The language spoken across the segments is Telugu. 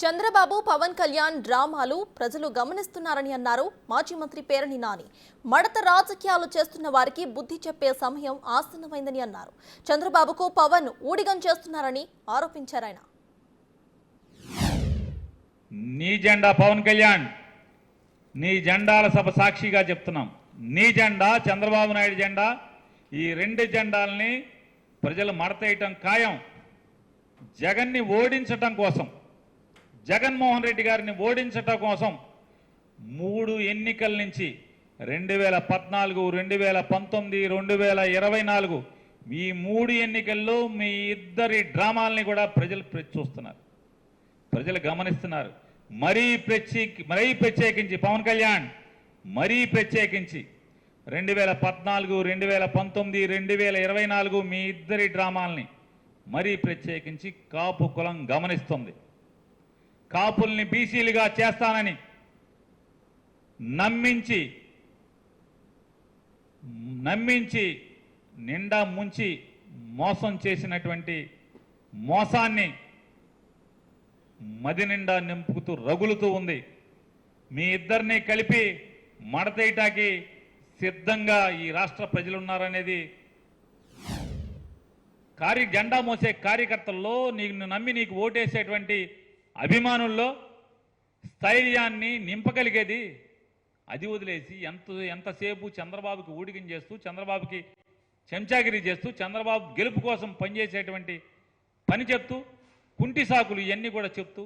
చంద్రబాబు పవన్ కళ్యాణ్ డ్రామాలు ప్రజలు గమనిస్తున్నారని అన్నారు మాజీ మంత్రి పేర్ని నాని. మడత రాజకీయాలు చేస్తున్న వారికి బుద్ధి చెప్పే సమయం ఆసన్నమైందని అన్నారు. చంద్రబాబుకు పవన్ ఊడిగం చేస్తున్నారని ఆరోపించారు ఆయన. నీ జెండా పవన్ కళ్యాణ్, నీ జెండాల సభ సాక్షిగా చెప్తున్నాం. నీ జెండా చంద్రబాబు నాయుడు జెండా, ఈ రెండు జెండాలని ప్రజలు మడతేయటం ఖాయం. జగన్ని ఓడించటం కోసం, జగన్మోహన్ రెడ్డి గారిని ఓడించటం కోసం 3 ఎన్నికల నుంచి 2014, 2019, 2024 ఈ 3 ఎన్నికల్లో మీ ఇద్దరి డ్రామాలని కూడా ప్రజలు చూస్తున్నారు, ప్రజలు గమనిస్తున్నారు. మరీ ప్రత్యేకించి పవన్ కళ్యాణ్ మరీ ప్రత్యేకించి 2014, 2019, 2024 మీ ఇద్దరి డ్రామాలని మరీ ప్రత్యేకించి కాపు కులం గమనిస్తుంది. కాపుల్ని బీసీలుగా చేస్తానని నమ్మించి నిండా ముంచి మోసం చేసినటువంటి మోసాన్ని మది నిండా నింపుతూ రగులుతూ ఉంది. మీ ఇద్దరిని కలిపి మడతేయటానికి సిద్ధంగా ఈ రాష్ట్ర ప్రజలున్నారనేది జెండా మోసే కార్యకర్తల్లో, నీకు నమ్మి నీకు ఓటేసేటువంటి అభిమానుల్లో స్థైర్యాన్ని నింపగలిగేది అది వదిలేసి ఎంతసేపు చంద్రబాబుకి ఊడిగం చేస్తూ, చంద్రబాబుకి చెంచాగిరి చేస్తూ, చంద్రబాబు గెలుపు కోసం పనిచేసేటువంటి పని చెప్తూ, కుంటి సాకులు ఇవన్నీ కూడా చెప్తూ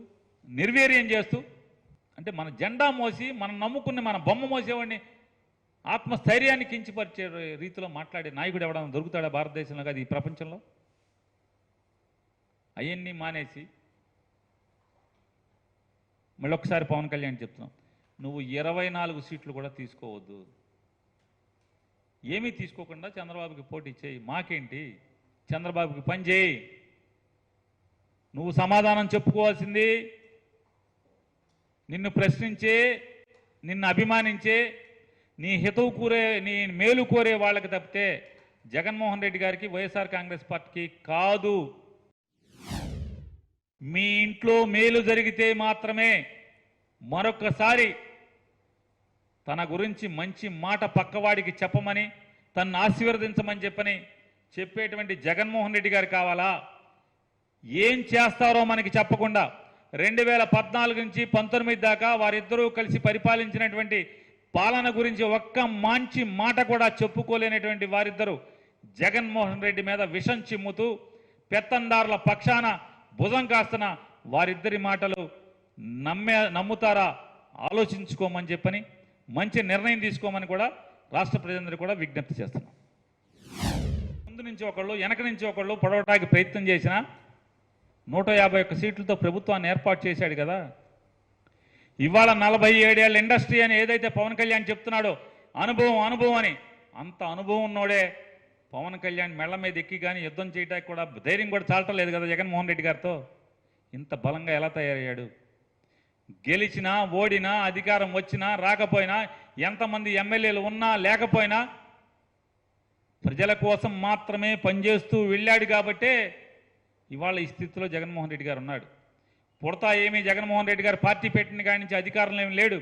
నిర్వీర్యం చేస్తూ, అంటే మన జెండా మోసి మనం నమ్ముకుని మన బొమ్మ మోసేవాడిని ఆత్మస్థైర్యాన్ని కించపరిచే రీతిలో మాట్లాడే నాయకుడు ఎవడన్నా దొరుకుతాడా భారతదేశంలో కాదు ఈ ప్రపంచంలో? అవన్నీ మానేసి మళ్ళీ ఒకసారి పవన్ కళ్యాణ్ చెప్తున్నాం, నువ్వు 24 సీట్లు కూడా తీసుకోవద్దు. ఏమీ తీసుకోకుండా చంద్రబాబుకి పోటీ చేయి. మాకేంటి, చంద్రబాబుకి పని చేయి. నువ్వు సమాధానం చెప్పుకోవాల్సింది నిన్ను ప్రశ్నించే, నిన్ను అభిమానించే, నీ హితవు కోరే, నీ మేలు కోరే వాళ్ళకి తప్పితే జగన్మోహన్ రెడ్డి గారికి, వైఎస్ఆర్ కాంగ్రెస్ పార్టీకి కాదు. మీ ఇంట్లో మేలు జరిగితే మాత్రమే మరొకసారి తన గురించి మంచి మాట పక్కవాడికి చెప్పమని, తన్ను ఆశీర్వదించమని చెప్పేటువంటి జగన్మోహన్ రెడ్డి గారు కావాలా? ఏం చేస్తారో మనకి చెప్పకుండా 2014 నుంచి 19 దాకా వారిద్దరూ కలిసి పరిపాలించినటువంటి పాలన గురించి ఒక్క మంచి మాట కూడా చెప్పుకోలేనటువంటి వారిద్దరూ జగన్మోహన్ రెడ్డి మీద విషం చిమ్ముతూ పెత్తందారుల పక్షాన భుజం కాస్తున్న వారిద్దరి మాటలు నమ్ముతారా ఆలోచించుకోమని మంచి నిర్ణయం తీసుకోమని కూడా రాష్ట్ర ప్రజలందరూ కూడా విజ్ఞప్తి చేస్తున్నాం. ముందు నుంచి ఒకళ్ళు, వెనక నుంచి ఒకళ్ళు పొడవటానికి ప్రయత్నం చేసిన 151 సీట్లతో ప్రభుత్వాన్ని ఏర్పాటు చేశాడు కదా. ఇవాళ 47 ఏళ్ళ ఇండస్ట్రీ అని ఏదైతే పవన్ కళ్యాణ్ చెప్తున్నాడో, అనుభవం అని, అంత అనుభవం ఉన్నోడే పవన్ కళ్యాణ్ మెళ్ల మీద ఎక్కి కానీ యుద్ధం చేయడానికి కూడా ధైర్యం కూడా చాలటలేదు కదా జగన్మోహన్ రెడ్డి గారితో. ఇంత బలంగా ఎలా తయారయ్యాడు? గెలిచినా, ఓడినా, అధికారం వచ్చినా రాకపోయినా, ఎంతమంది ఎమ్మెల్యేలు ఉన్నా లేకపోయినా ప్రజల కోసం మాత్రమే పనిచేస్తూ వెళ్ళాడు కాబట్టే ఇవాళ ఈ స్థితిలో జగన్మోహన్ రెడ్డి గారు ఉన్నాడు. పుడతా ఏమీ జగన్మోహన్ రెడ్డి గారు పార్టీ పెట్టిన కాడి నుంచి అధికారంలో ఏమి లేడు.